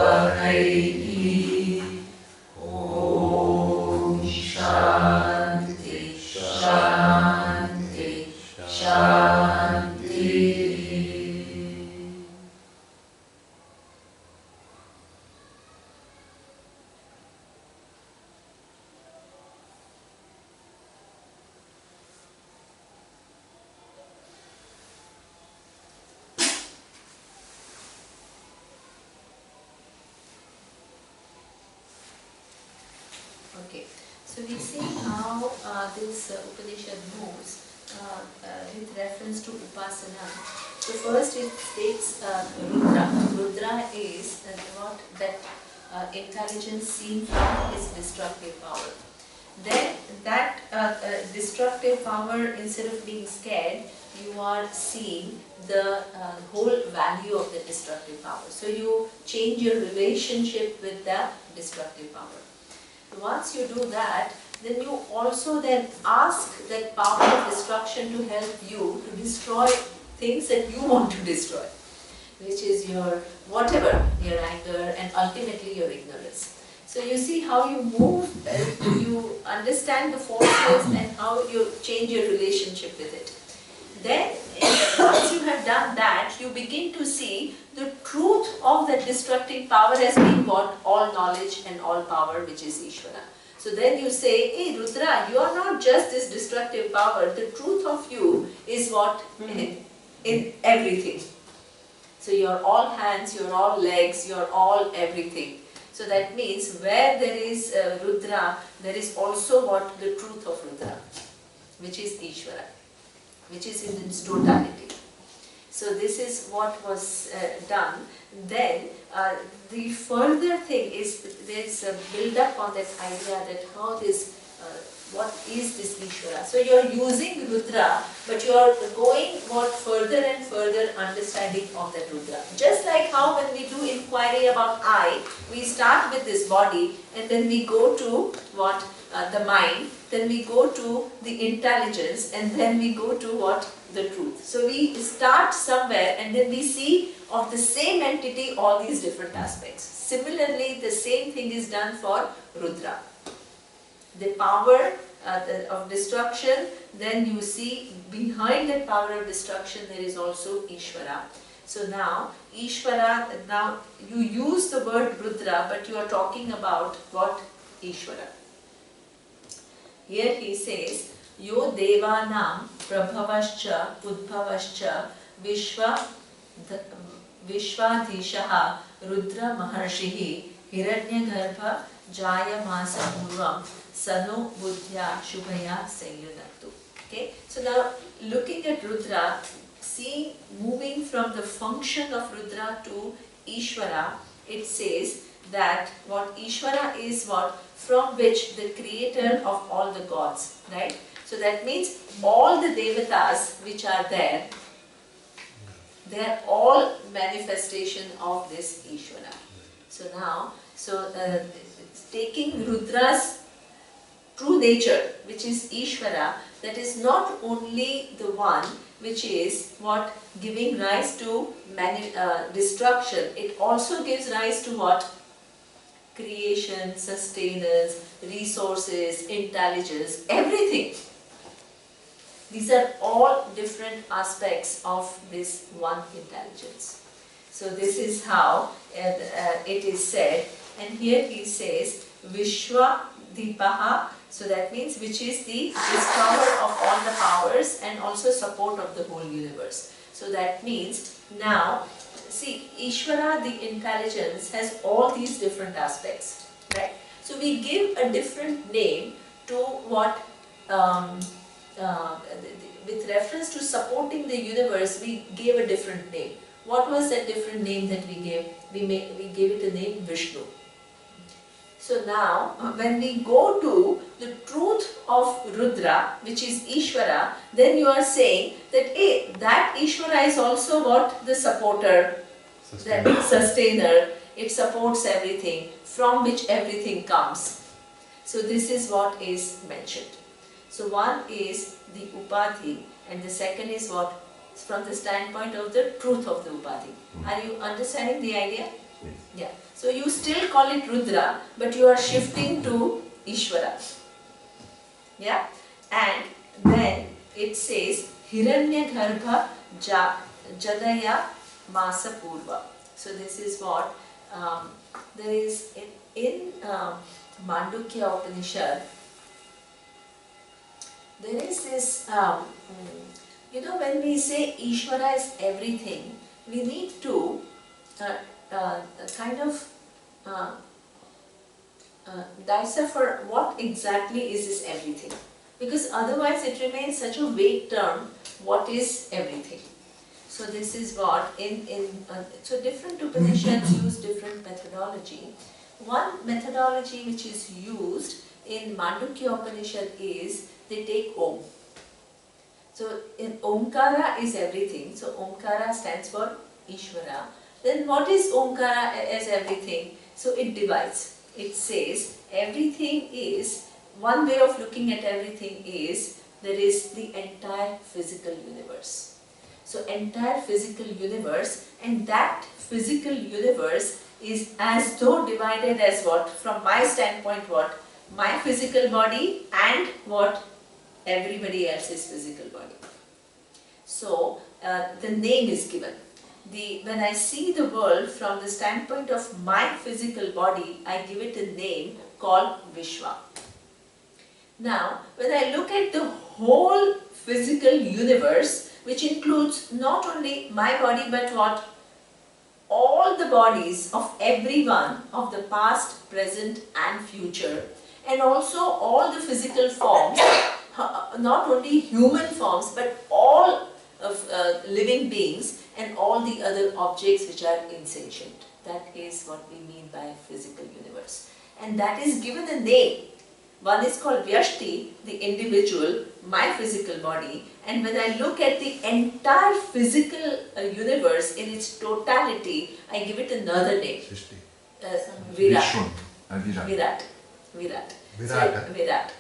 Hai. Om Shanti, Shanti, Shanti. Okay, so we see how this Upanishad moves with reference to Upasana. So first it states Rudra. Rudra is what that intelligence seen from his destructive power. Then that destructive power, instead of being scared, you are seeing the whole value of the destructive power. So you change your relationship with the destructive power. Once you do that, then you also then ask that power of destruction to help you to destroy things that you want to destroy, which is your whatever, your anger and ultimately your ignorance. So you see how you move, you understand the forces and how you change your relationship with it. Then once you have done that, you begin to see the truth of that destructive power as being what? All knowledge and all power, which is Ishvara. So then you say, hey Rudra, you are not just this destructive power, the truth of you is what? In everything. So you're all hands, you're all legs, you're all everything. So that means where there is Rudra, there is also what? The truth of Rudra, which is Ishvara, which is in its totality. So this is what was done. Then the further thing is, there's a build up on that idea that how this, what is this Ishvara. So you are using Rudra, but you are going what further and further understanding of that Rudra. Just like how when we do inquiry about I, we start with this body and then we go to what? The mind, then we go to the intelligence, and then we go to what? The truth. So we start somewhere and then we see of the same entity all these different aspects. Similarly, the same thing is done for Rudra. The power of destruction, then you see behind that power of destruction there is also Ishvara. So now, Ishvara, now you use the word Rudra, but you are talking about what? Ishvara. Here he says, Yo Devanam Prabhavascha Udbhavascha Vishwadhishaha Rudra Maharshihi Hiranyagarbha Jayamasa Purvam Sano Buddhya Shubhaya Sanyunaktu. Okay, so now looking at Rudra, seeing moving from the function of Rudra to Ishvara, it says that what Ishvara is what? From which the creator of all the gods, right? So that means all the devatas which are there, they are all manifestation of this Ishvara. So now, taking Rudra's true nature, which is Ishvara, that is not only the one which is what? Giving rise to destruction, it also gives rise to what? Creation, sustenance, resources, intelligence, everything. These are all different aspects of this one intelligence. So this is how it is said. And here he says, Vishwa Dipaha, so that means which is the discover of all the powers and also support of the whole universe. So that means now, see, Ishvara, the intelligence, has all these different aspects, right? So we give a different name to what, with reference to supporting the universe, we gave a different name. What was that different name that we gave? We gave it a name Vishnu. So now, when we go to the truth of Rudra, which is Ishvara, then you are saying that, hey, that Ishvara is also what? The supporter, the sustainer. It supports everything, from which everything comes. So this is what is mentioned. So one is the Upadhi, and the second is what? From the standpoint of the truth of the Upadhi. Are you understanding the idea? Yes. Yeah. So you still call it Rudra, but you are shifting to Ishvara. Yeah? And then it says Hiranyagarbha Jadaya Masa Purva. So this is what there is in Mandukya Upanishad. There is this, when we say Ishvara is everything, we need to kind of decipher what exactly is this everything. Because otherwise it remains such a vague term, what is everything. So this is what, so different Upanishads use different methodology. One methodology which is used in Mandukya Upanishad is, they take Om. So in Omkara is everything, so Omkara stands for Ishvara. Then what is Omkara as everything? So it divides. It says everything is, one way of looking at everything is, there is the entire physical universe. So entire physical universe, and that physical universe is as though divided as what? From my standpoint, what? My physical body and what? Everybody else's physical body. So the name is given. When I see the world from the standpoint of my physical body, I give it a name called Vishwa. Now, when I look at the whole physical universe, which includes not only my body but what? All the bodies of everyone of the past, present and future, and also all the physical forms, not only human forms but all of living beings and all the other objects which are insentient. That is what we mean by physical universe. And that is given a name. One is called Vyashti, the individual, my physical body, and when I look at the entire physical universe in its totality, I give it another name. Virat. Virat. Virat. Virat.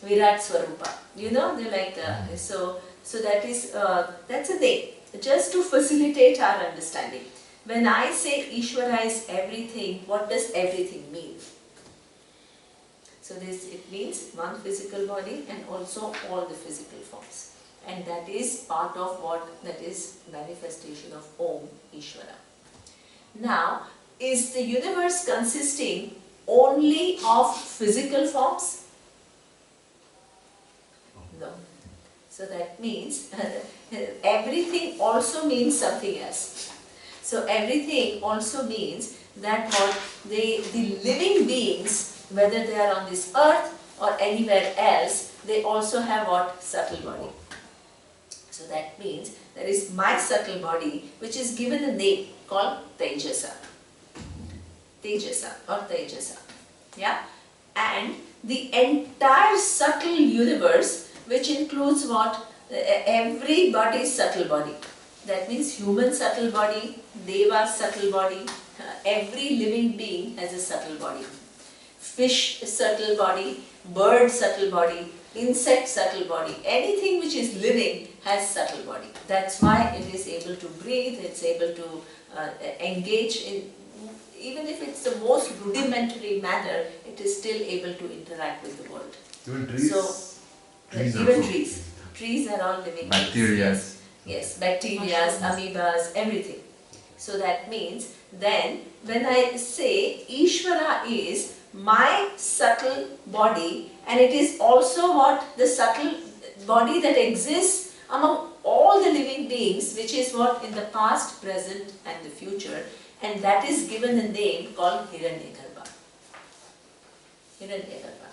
Virat Swarupa. You know, they like so that is that's a name, just to facilitate our understanding. When I say Ishvara is everything, what does everything mean? So it means one physical body and also all the physical forms. And that is part of what, that is manifestation of Om, Ishvara. Now, is the universe consisting only of physical forms? No. So that means everything also means something else. So everything also means that what the living beings, whether they are on this earth or anywhere else, they also have what? Subtle body. So that means there is my subtle body, which is given a name called Tejasa. Tejasa or Tejasa. Yeah? And the entire subtle universe, which includes what? Everybody's subtle body. That means human subtle body, Deva's subtle body, every living being has a subtle body. Fish subtle body, bird subtle body, insect subtle body, anything which is living has subtle body. That's why it is able to breathe, it's able to engage in, even if it's the most rudimentary manner, it is still able to interact with the world. Even trees? So, even trees. Trees are all living bacteria. Yes, bacteria, amoebas, everything. So that means then when I say Ishvara is my subtle body, and it is also what? The subtle body that exists among all the living beings, which is what? In the past, present and the future, and that is given a name called Hiranyagarbha. Hiranyagarbha.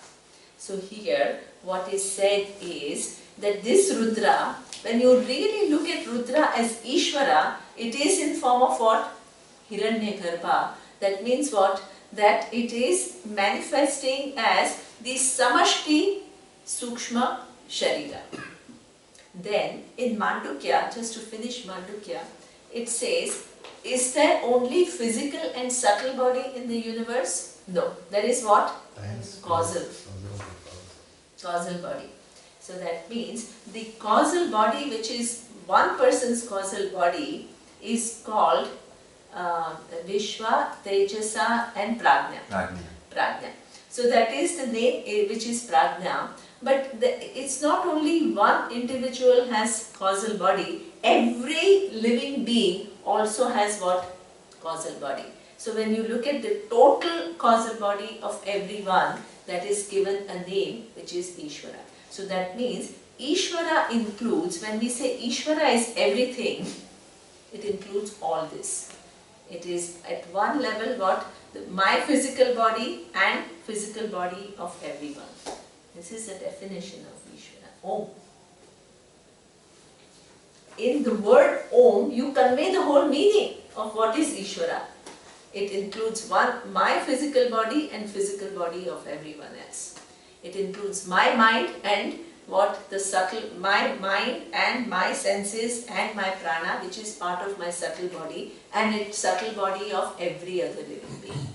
So here what is said is that this Rudra, when you really look at Rudra as Ishvara, it is in form of what? Hiranyagarbha. That means what? That it is manifesting as the Samashti Sukshma Sharira. Then in Mandukya, just to finish Mandukya, it says, is there only physical and subtle body in the universe? No. There is what? Causal. Causal body. So that means the causal body, which is one person's causal body, is called Vishwa, Tejasa and Prajna. Prajna. So that is the name which is Prajna. But it's not only one individual has causal body, every living being also has what? Causal body. So when you look at the total causal body of everyone, that is given a name which is Ishvara. So that means Ishvara includes, when we say Ishvara is everything, it includes all this. It is at one level what? My physical body and physical body of everyone. This is the definition of Ishvara. Om. In the word Om, you convey the whole meaning of what is Ishvara. It includes my physical body and physical body of everyone else. It includes my mind and what the subtle, my mind and my senses and my prana, which is part of my subtle body, and its subtle body of every other living being.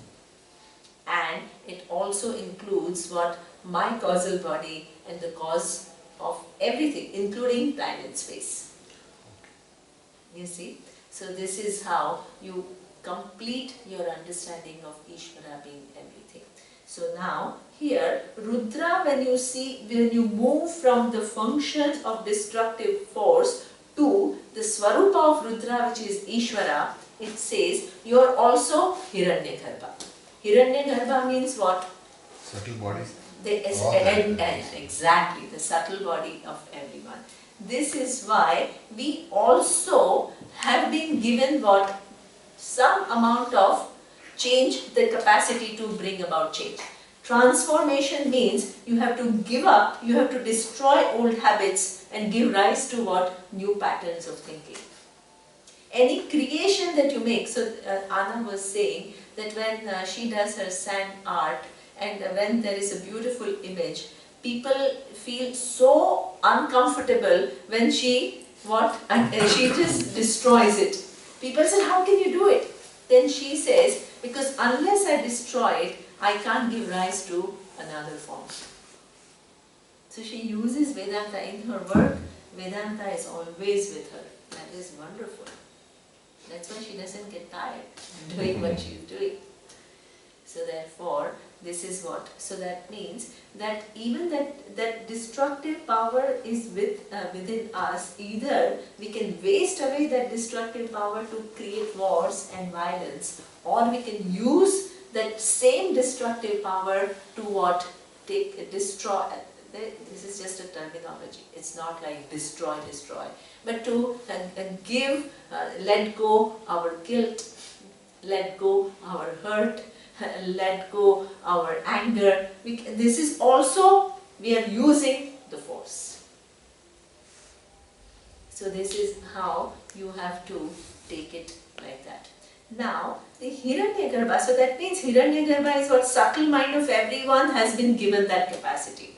And it also includes what? My causal body and the cause of everything, including time and space. You see? So this is how you complete your understanding of Ishvara being everything. So now here Rudra, when you move from the function of destructive force to the Swarupa of Rudra, which is Ishvara, it says you are also Hiranyagarbha. Hiranyagarbha means what? Subtle body. Exactly, the subtle body of everyone. This is why we also have been given what? Some amount of change, the capacity to bring about change. Transformation means you have to give up, you have to destroy old habits and give rise to what? New patterns of thinking. Any creation that you make, so Anna was saying that when she does her sand art and when there is a beautiful image, people feel so uncomfortable when she just destroys it. People say, how can you do it? Then she says, because unless I destroy it, I can't give rise to another form. So she uses Vedanta in her work. Vedanta is always with her. That is wonderful. That's why she doesn't get tired doing what she's doing. So therefore, this is what. So that means that even that destructive power is within us. Either we can waste away that destructive power to create wars and violence, or we can use that same destructive power to what? Destroy. This is just a terminology. It's not like destroy, but to give, let go our guilt, let go our hurt, let go our anger. This is also, we are using the force. So this is how you have to take it like that. Now, the Hiranyagarbha, so that means Hiranyagarbha is what? Subtle mind of everyone has been given that capacity.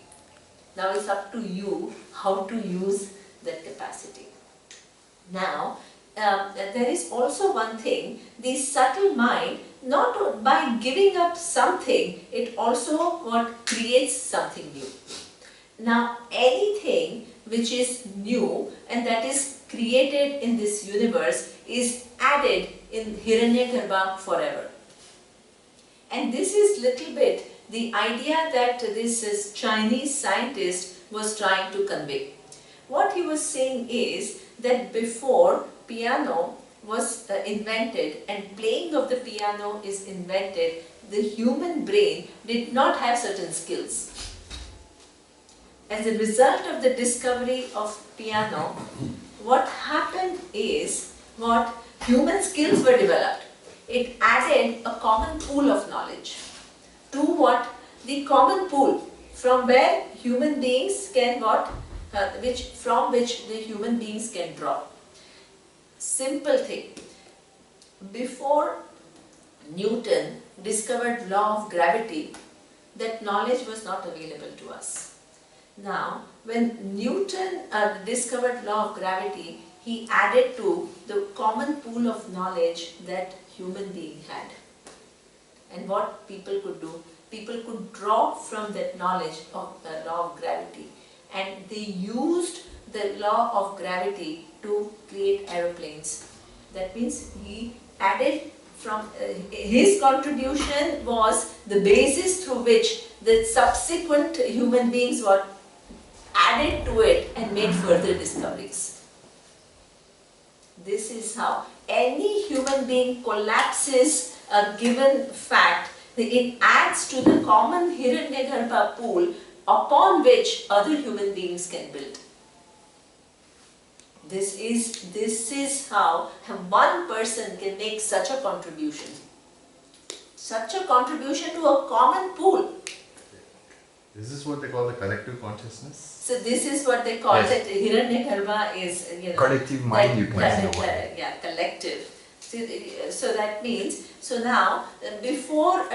Now it's up to you how to use that capacity. Now, there is also one thing, the subtle mind, not by giving up something, it also what? Creates something new. Now, anything which is new and that is created in this universe is added in Hiranyagarbha forever. And this is little bit the idea that this Chinese scientist was trying to convey. What he was saying is that before piano was invented and playing of the piano is invented, the human brain did not have certain skills. As a result of the discovery of piano, what happened is what? Human skills were developed. It added a common pool of knowledge to what? The common pool from where human beings can what? From which the human beings can draw. Simple thing. Before Newton discovered law of gravity, that knowledge was not available to us. Now, when Newton discovered law of gravity, he added to the common pool of knowledge that human being had. And what people could do? People could draw from that knowledge of the law of gravity. And they used the law of gravity to create aeroplanes. That means he added from his contribution was the basis through which the subsequent human beings were added to it and made further discoveries. This is how any human being collapses a given fact. It adds to the common Hiranyagarbha pool upon which other human beings can build. This is how one person can make such a contribution. Such a contribution to a common pool. Is this what they call the collective consciousness? So this is what they call it. Hiranyagarbha is, collective mind, you can say. Yeah, collective. So that means, so now before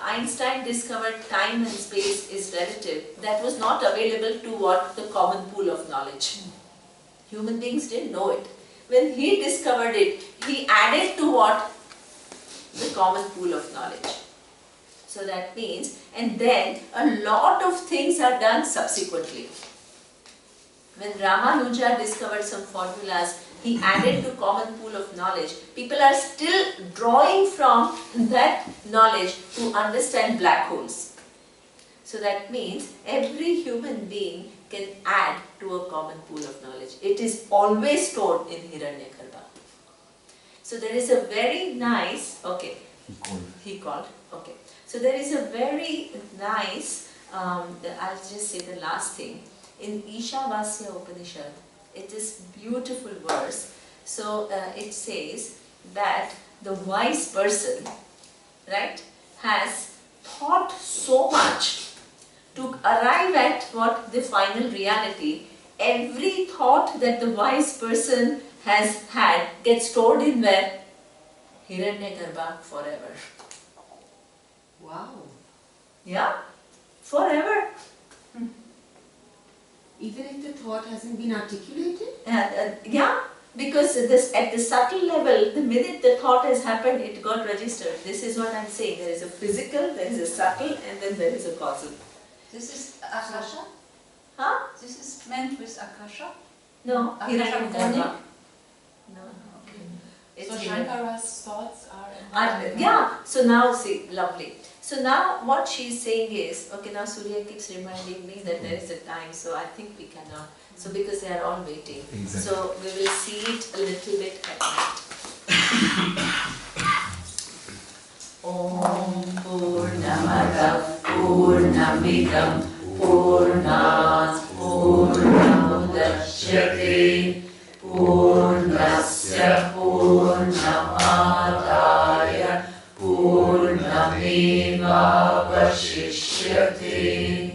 Einstein discovered time and space is relative, that was not available to what the common pool of knowledge. Human beings didn't know it. When he discovered it, he added to what? The common pool of knowledge. So that means, and then a lot of things are done subsequently. When Ramanuja discovered some formulas, he added to common pool of knowledge. People are still drawing from that knowledge to understand black holes. So that means every human being can add to a common pool of knowledge. It is always stored in Hiranyagarbha. So there is a very nice, okay, he called, okay. So there is a very nice, I'll just say the last thing, in Ishavasya Upanishad, it is beautiful verse. So it says that the wise person, right, has thought so much to arrive at what the final reality. Every thought that the wise person has had gets stored in where? Hiranyagarbha forever. Wow. Yeah? Forever. Even if the thought hasn't been articulated? Yeah, because this, at the subtle level, the minute the thought has happened, it got registered. This is what I'm saying. There is a physical, there is a subtle, and then there is a causal. This is Akasha? Huh? This is meant with Akasha? No, Hiranyagarbha. Hiranyagarbha. No, okay. So It's Shankara's thoughts are... yeah, so now see, lovely. So now what she's saying is, okay, now Surya keeps reminding me that there is a time, so I think we cannot. So because they are all waiting. Exactly. So we will see it a little bit at night. Om Purnamada Purnamidam Purnat Purnamudachyate Purnasya Purnamadaya Purnameva Vashishyate